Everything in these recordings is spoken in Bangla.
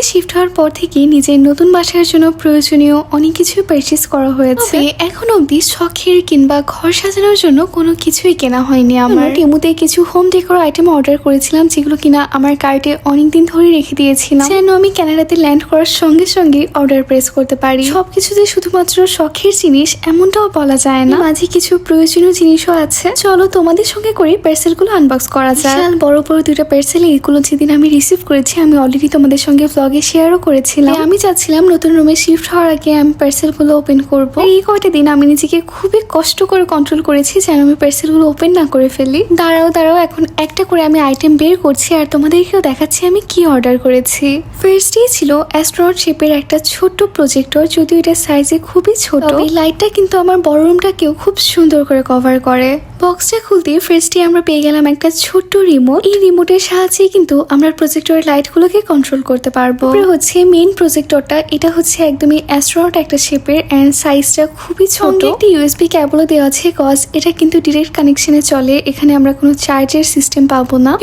শিফট হওয়ার পর থেকে নিজের নতুন বাসার জন্য প্রয়োজনীয় অনেক কিছু পারচেজ করা হয়েছে। এখন অবধি শখের কিংবা ঘর সাজানোর জন্য কোনো কিছুই কেনা হয়নি। আমার টেমুতে কিছু হোম ডেকোর আইটেম অর্ডার করেছিলাম, যেগুলো কিনা আমার কার্টে অনেকদিন ধরে রেখে দিয়েছিলাম, যেন আমি কানাডাতে ল্যান্ড করার সঙ্গে সঙ্গে অর্ডার প্রেস করতে পারি। সবকিছুতে শুধুমাত্র শখের জিনিস এমনটাও বলা যায় না, মাঝে কিছু প্রয়োজনীয় জিনিসও আছে। চলো তোমাদের সঙ্গে করে পার্সেল গুলো আনবক্স করা যায়। বড় বড় দুইটা পার্সেল, এগুলো যেদিন আমি রিসিভ করেছি আমি অলরেডি তোমাদের সঙ্গে ব্লগে শেয়ারও করেছিলাম। আমি চাচ্ছিলাম নতুন রুমে শিফট হওয়ার আগে আমি পার্সেল গুলো ওপেন করবো। এই কয়টা দিন আমি নিজেকে খুবই কষ্ট করে কন্ট্রোল করেছি যেন আমি পার্সেল গুলো ওপেন না করে ফেলি। দাঁড়াও এখন একটা করে আমি আইটেম বের করছি আর তোমাদেরকেও দেখাচ্ছি আমি কি অর্ডার করেছি। ফার্স্টেই ছিল অ্যাস্ট্রোনট শেপের একটা ছোট্ট প্রজেক্টর, যদিও এটা সাইজে খুবই ছোট। এই লাইটটা কিন্তু আমার বড় রুমটাকেও খুব সুন্দর করে কভার করে। বক্সটা খুলতে ফার্স্টে আমরা পেয়ে গেলাম একটা ছোট্ট রিমোট। এই রিমোটের সাহায্যে কিন্তু আমরা প্রজেক্টরের লাইট গুলোকে কন্ট্রোল করতে পারবো। হচ্ছে মেইন প্রজেক্টরটা, এটা হচ্ছে একদমই অ্যাস্ট্রোনট একটা শেপের এন্ড সাইজটা খুবই ছোট। একটি ইউএসবি কেবলও দেওয়া আছে, কজ এটা কিন্তু ডিরেক্ট কানেকশনে চলে, এখানে আমরা কোনো চার্জের সিস্টেম পাবো না।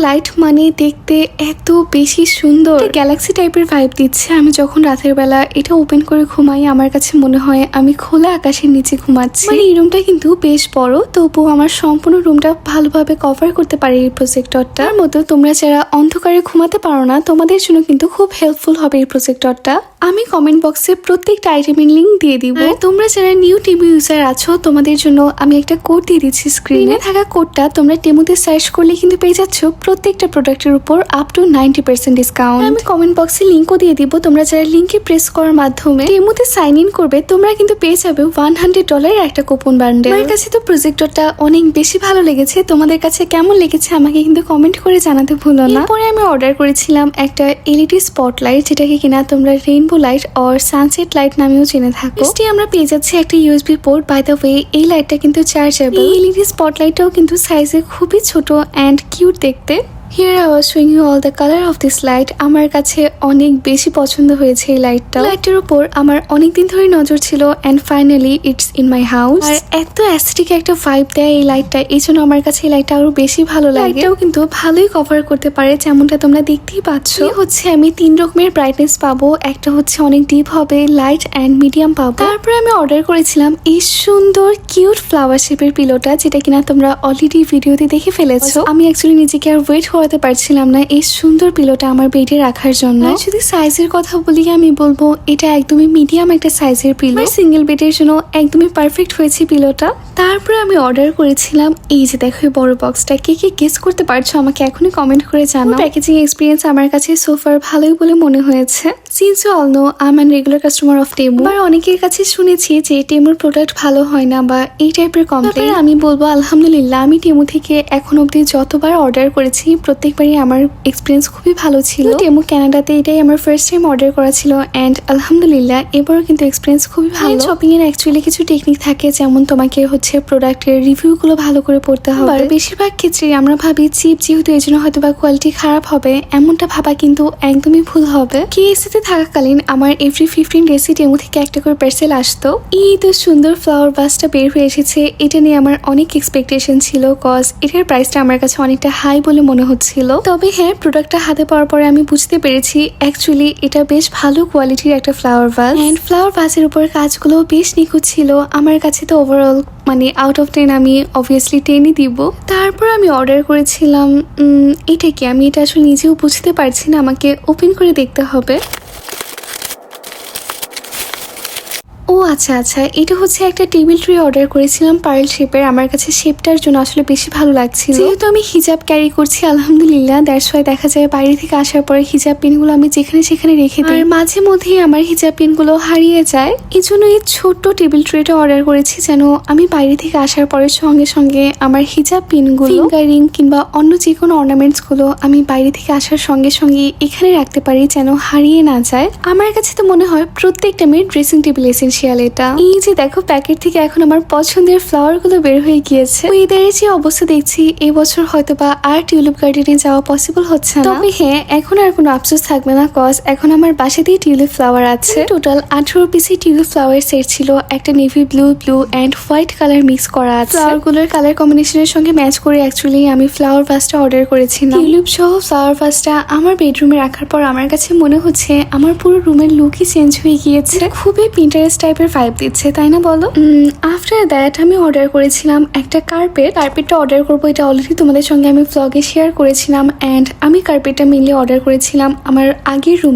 লাইট মানে দেখতে এত বেশি সুন্দর, গ্যালাক্সি টাইপের ভাইব দিচ্ছে। আমি যখন রাতের বেলা এটা ওপেন করে ঘুমাই আমার কাছে মনে হয় আমি খোলা আকাশের নিচে ঘুমাচ্ছি। মানে এই রুমটা কিন্তু বেশ বড়, তবুও আমার সম্পূর্ণ রুমটা ভালোভাবে কভার করতে পারে এই প্রজেক্টরটার মতো। তোমরা যারা অন্ধকারে ঘুমাতে পারো না তোমাদের জন্য কিন্তু খুব হেল্পফুল হবে এই প্রজেক্টরটা। আমি কমেন্ট বক্সে প্রত্যেকটা আইটেমের লিঙ্ক দিয়ে দিব। তোমরা যারা নিউ টিভি ইউজার আছো তোমাদের জন্য আমি একটা কোড দিয়ে দিচ্ছি স্ক্রিনে থাকা কোডটা তোমরা টেমুতে সার্চ করলে কিন্তু পেয়ে যাচ্ছ প্রত্যেকটা প্রোডাক্টের উপর আপ টু 90% ডিসকাউন্ট। আমি কমেন্ট বক্সে লিঙ্কও দিয়ে দিব। তোমরা যারা লিঙ্কে প্রেস করার মাধ্যমে টেমুতে সাইন ইন করবে তোমরা কিন্তু পেয়ে যাবে $100 একটা কুপন বান্ডেল। আমার কাছে তো প্রজেক্টরটা অনেক বেশি ভালো লেগেছে, তোমাদের কাছে কেমন লেগেছে আমাকে কিন্তু কমেন্ট করে জানাতে ভুলো না। এরপরে আমি অর্ডার করেছিলাম একটা এলইডি স্পটলাইট, যেটাকে কিনা তোমরা রেইনবো লাইট আর সানসেট লাইট নামেও জেনে থাকো। আমরা পেয়ে যাচ্ছি একটা USB port. By the way এই লাইটটা কিন্তু চার্জেবল। এই এলইডি স্পটলাইটটাও কিন্তু সাইজে খুবই ছোট এন্ড কিউট দেখতে। Here I was showing you all the color of this light. আমার কাছে অনেক বেশি পছন্দ হয়েছে এই লাইটটা। লাইটের উপর আমার অনেকদিন ধরে নজর ছিল and finally it's in my house. আর এত অ্যাস্থেটিক একটা ভাইব দেয় এই লাইটটা, এই জন্য আমার কাছে এই লাইটটা আরো বেশি ভালো লাগে। লাইটটাও কিন্তু ভালোই কভার করতে পারে, যেমনটা তোমরা দেখতেই পাচ্ছ। হচ্ছে আমি 3 রকমের ব্রাইটনেস পাবো, একটা হচ্ছে অনেক ডিপ হবে, লাইট এন্ড মিডিয়াম পাবো। তারপরে আমি অর্ডার করেছিলাম এই সুন্দর কিউট ফ্লাওয়ার শেপের পিলোটা, যেটা কিনা তোমরা অলরেডি ভিডিওতে দেখে ফেলেছো। আমি অ্যাকচুয়ালি নিজেকে আর ওয়েট করাতে পারছিলাম না এই সুন্দর পিলোটা আমার বেডে রাখার জন্য। যদি সাইজের কথা বলি আমি বলবো এটা একদমই মিডিয়াম একটা সাইজের পিলো, সিঙ্গেল বেডের জন্য একদমই পারফেক্ট হয়েছে পিলোটা। তারপরে আমি অর্ডার করেছিলাম এই যে দেখো বড় বক্সটা। কে কে গেস করতে পারছো আমাকে এখনই কমেন্ট করে জানাও। প্যাকেজিং এক্সপিরিয়েন্স আমার কাছে সোফার ভালোই বলে মনে হয়েছে। Since you all know I am regular customer of Temu. আর অনেকের কাছে শুনেছি যে টেমুর প্রোডাক্ট ভালো হয় না বা এই টাইপের কমপ্লেন। আমি বলবো আলহামদুলিল্লাহ আমি টেমু থেকে এখন অব্দি যতবার অর্ডার করেছি প্রত্যেকবারই আমার এক্সপিরিয়েন্স খুবই ভালো ছিল। টেমু কানাডাতে এটাই আমার ফার্স্ট টাইম অর্ডার করা ছিল এন্ড আলহামদুলিল্লাহ এবারও কিন্তু এক্সপিরিয়েন্স খুবই ভালো। শপিং এর অ্যাকচুয়ালি কিছু টেকনিক থাকে, যেমন তোমাকে হচ্ছে প্রোডাক্টের রিভিউ গুলো ভালো করে পড়তে হবে। আর বেশিরভাগ ক্ষেত্রে আমরা ভাবি চিপ যেহেতু এই জন্য হয়তো বা কোয়ালিটি খারাপ হবে, এমনটা ভাবা কিন্তু একদমই ভুল হবে। কেএসসিতে থাকাকালীন আমার এভরি 15 ডেজে টেমু থেকে একটা করে পার্সেল আসতো। এই তো সুন্দর ফ্লাওয়ার বাসটা বের হয়ে এসেছে, এটা নিয়ে আমার অনেক এক্সপেকটেশন ছিল, কজ এটার প্রাইসটা আমার কাছে অনেকটা হাই বলে মনে হচ্ছিল। তবে হ্যাঁ, প্রোডাক্টটা হাতে পাওয়ার পরে আমি বুঝতে পেরেছি অ্যাকচুয়ালি এটা বেশ ভালো কোয়ালিটির একটা ফ্লাওয়ার ভাস এন্ড ফ্লাওয়ার ভাসের উপর কাজগুলো বেশ নিখুঁত ছিল। আমার কাছে তো ওভারঅল মানে আউট অফ 10 আমি অবভিয়াসলি 10ই দিব। তারপর আমি অর্ডার করেছিলাম এটা কি, আমি এটা আসলে নিজেও বুঝতে পারছি না, আমাকে ওপেন করে দেখতে হবে। ও আচ্ছা, এটা হচ্ছে একটা টেবিল ট্রে অর্ডার করেছিলাম পার্ল শেপের। আমার কাছে শেপটার জন্য আসলে বেশি ভালো লাগছিল। যেহেতু আমি হিজাব ক্যারি করছি আলহামদুলিল্লাহ, দ্যাটস ওয়াই দেখা যায় বাইরে থেকে আসার পরে হিজাব পিনগুলো আমি যেখানে সেখানে রেখে দিই, আর মাঝে মধ্যেই আমার হিজাব পিনগুলো হারিয়ে যায়। এই জন্য এই ছোট্ট টেবিল ট্রেটা অর্ডার করেছি যেন আমি বাইরে থেকে আসার পরে সঙ্গে সঙ্গে আমার হিজাব পিনগুলো, ফিঙ্গারিং কিংবা অন্য যে কোনো অর্নামেন্টস গুলো আমি বাইরে থেকে আসার সঙ্গে সঙ্গে এখানে রাখতে পারি যেন হারিয়ে না যায়। আমার কাছে তো মনে হয় প্রত্যেকটা মেয়ের ড্রেসিং টেবিল এসেনশিয়াল এটা। এই যে দেখো প্যাকেট থেকে এখন আমার পছন্দের ফ্লাওয়ার গুলো বের হয়ে গিয়েছে। ওয়েদারের যে অবস্থা দেখছি এবছর হয়তো বা আর টিউলিপ গার্ডেনে যাওয়া পসিবল হচ্ছে না। তবে হ্যাঁ, এখন আর কোনো আফসোস থাকবে না, কজ এখন আমার বাসাতেই টিউলিপ ফ্লাওয়ার আছে। টোটাল 18 পিসের টিউলিপ ফ্লাওয়ার সেট ছিল। একটা navy blue and white colour mix করা আছে। ফ্লাওয়ার গুলোর কালার কম্বিনেশনের সঙ্গে ম্যাচ করে অ্যাকচুয়ালি আমি ফ্লাওয়ার ভাসটা অর্ডার করেছিলাম। টিউলিপ সহ ফ্লাওয়ার ভাসটা আমার বেডরুমে রাখার পর আমার কাছে মনে হচ্ছে আমার পুরো রুমের লুকই চেঞ্জ হয়ে গিয়েছে। খুবই পিন্টারেস্ট টাইপের ভাইব দিচ্ছে, তাই না বলো? আফটার দ্যাট আমি অর্ডার করেছিলাম একটা কার্পেটটা অর্ডার করবো, এটা অলরেডি তোমাদের সঙ্গে আমি ব্লগে শেয়ার করেছিলাম। অ্যান্ড আমি কার্পেটটা মেনলি অর্ডার করেছিলাম আমার আগের রুম,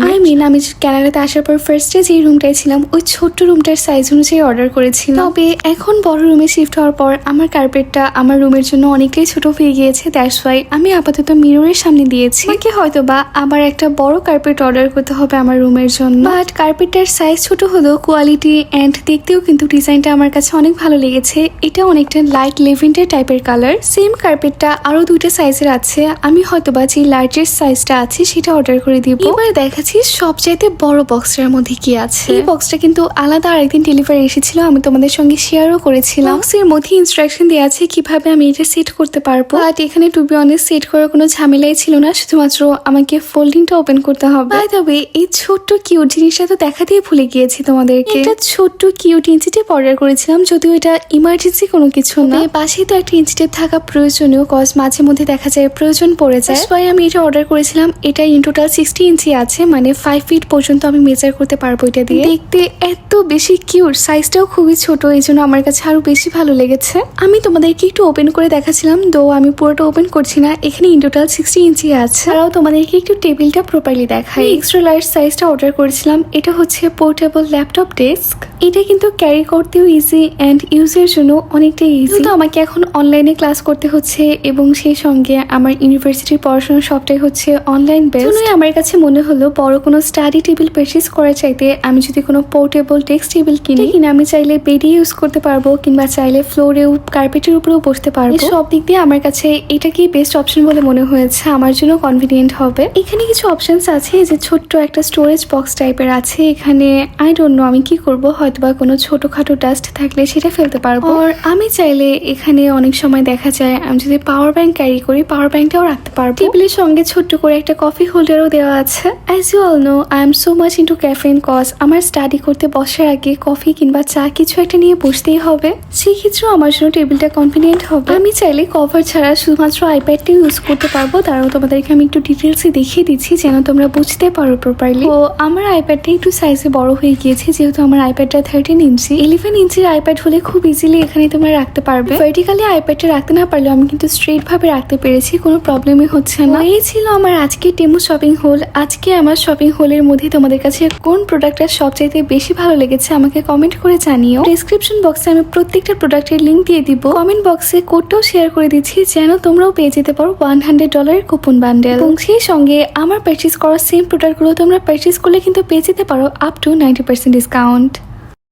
আমি কানাডাতে আসার পর ফার্স্টে যে রুমটায় ছিলাম ওই ছোট্ট রুমটার সাইজ অনুযায়ী অর্ডার করেছিলাম। তবে এখন বড় রুমে শিফট হওয়ার পর আমার কার্পেটটা আমার রুমের জন্য অনেকটাই ছোট হয়ে গিয়েছে। দ্যাটস ওয়াই আমি আপাতত মিররের সামনে দিয়েছি। আমাকে হয়তো বা আবার একটা বড় কার্পেট অর্ডার করতে হবে আমার রুমের জন্য। বাট কার্পেটটার সাইজ ছোট হলেও কোয়ালিটি অ্যান্ড দেখতেও কিন্তু ডিজাইনটা আমার কাছে অনেক ভালো লেগেছে। এটা অনেকটা লাইট লেভেন্ডার টাইপের কালার। সেম কার্পেটটা আরো 2টা সাইজের আছে। আমি হয়তো বা যে লার্জেস্ট সাইজটা আছে সেটা অর্ডার করে দিব। এবার দেখাচ্ছি সবচাইতে বড় বক্সটার মধ্যে কি আছে। এই বক্সটা কিন্তু আলাদা আরেকদিন ডেলিভারি এসেছিল, আমি তোমাদের সঙ্গে শেয়ারও করেছিলাম। বক্সের মধ্যে ইনস্ট্রাকশন দেওয়া আছে কিভাবে আমি এটা সেট করতে পারবো। বাট এখানে টু বি অনেস্ট সেট করার কোনো ঝামেলাই ছিল না, শুধুমাত্র আমাকে ফোল্ডিংটা ওপেন করতে হবে। বাই দ্য ওয়ে, এই ছোট্ট কিউট জিনিসটা তো দেখাতেই ভুলে গিয়েছি তোমাদেরকে। এটা ছোট্ট কিউট ইঞ্চিটেপ অর্ডার করেছিলাম, যদিও এটা ইমার্জেন্সি কোনো কিছু না। পাশেই তো একটা ইঞ্চিটেপ থাকা প্রয়োজনীয়, কজ মাঝে মধ্যে দেখা যায় প্রয়োজন পড়ে যায়। তাই আমি এটা অর্ডার করেছিলাম। এটা ইন টোটাল 60 ইঞ্চি আছে, মানে 5 ফিট পর্যন্ত আমি মেজার করতে পারবো এটা দিয়ে। দেখতে এত বেশি কিউট, সাইজটাও খুবই ছোট, এই জন্য আমার কাছে আরো বেশি ভালো লেগেছে। আমি তোমাদেরকে একটু ওপেন করে দেখাচ্ছিলাম, দো আমি পুরোটা ওপেন করছি না। এখানে ইন টোটাল 60 ইঞ্চি আছে। আরও তোমাদেরকে একটু টেবিলটা প্রপারলি দেখাই। এক্সট্রা লার্জ সাইজটা অর্ডার করেছিলাম। এটা হচ্ছে পোর্টেবল ল্যাপটপ ডেস্ক। এটা কিন্তু ক্যারি করতেও ইজি অ্যান্ড ইউজের জন্য অনেকটাই ইজি। তো আমাকে এখন অনলাইনে ক্লাস করতে হচ্ছে এবং সেই সঙ্গে আমার ইউনিভার্সিটির পড়াশোনা সবটাই হচ্ছে অনলাইন বেস। আমার কাছে মনে হলো বড় কোনো স্টাডি টেবিল পারচেজ করার চাইতে আমি যদি কোনো পোর্টেবল ডেস্ক টেবিল কিনে আমি চাইলে বেডে ইউজ করতে পারবো, কিংবা চাইলে ফ্লোরেও কার্পেটের উপরেও বসতে পারবো। সব দিক দিয়ে আমার কাছে এটাকেই বেস্ট অপশন বলে মনে হয়েছে, আমার জন্য কনভিনিয়েন্ট হবে। এখানে কিছু অপশনস আছে, যে ছোট্ট একটা স্টোরেজ বক্স টাইপের আছে। এখানে আই ডোন্ট নো আমি কি করবো, হয়তোবা কোনো ছোটখাটো ডাস্ট থাকলে সেটা ফেলতে পারবো। আর আমি চাইলে এখানে অনেক সময় দেখা যায় আমি যদি পাওয়ার ব্যাংক ক্যারি করি, পাওয়ার ব্যাংকটাও রাখতে পারবো। টেবিলের সঙ্গে ছোট্ট করে একটা কফি হোল্ডারও দেওয়া আছে। As you all know I am so much into caffeine, cause আমার স্টাডি করতে বসার আগে কফি কিংবা চা কিছু একটা নিয়ে বসতেই হবে। সেই ক্ষেত্রেও আমার জন্য টেবিলটা কনভিনিয়েন্ট হবে। আমি চাইলে কভার ছাড়া শুধুমাত্র আইপ্যাডটাই ইউজ করতে পারবো। তারাও তোমাদেরকে আমি একটু ডিটেলসে দেখিয়ে দিচ্ছি যেন তোমরা বুঝতে পারো প্রপারলি। তো আমার আইপ্যাডটা একটু সাইজে বড় হয়ে গিয়েছে, যেহেতু আমার আইপ্যাডটা 13 ইঞ্চি। 11 ইঞ্চির আইপ্যাড হলে খুব ইজিলি এখানে তোমরা রাখতে পারবে। ভার্টিক্যালি আইপ্যাডটা রাখতে না পারলেও আমি কিন্তু স্ট্রেট ভাবে রাখতে পেরেছি, কোনো প্রবলেমই হচ্ছে না। এই ছিল আমার আজকে টেমু শপিং হোল। আজকে আমার শপিং হোলের মধ্যে তোমাদের কাছে কোন প্রোডাক্টটা সবচাইতে বেশি ভালো লেগেছে আমাকে কমেন্ট করে জানিও। ডেসক্রিপশন বক্সে আমি প্রত্যেকটা প্রোডাক্টের লিঙ্ক দিয়ে দিব। কমেন্ট বক্সে কোডটাও শেয়ার করে দিচ্ছি যেন তোমরাও পেয়ে যেতে পারো $100 কুপন বান্ডেল। এবং সেই সঙ্গে আমার পারচেজ করা সেম প্রোডাক্টগুলো তোমরা পারচেজ করলে কিন্তু পেয়ে যেতে পারো আপ টু 90% ডিসকাউন্ট।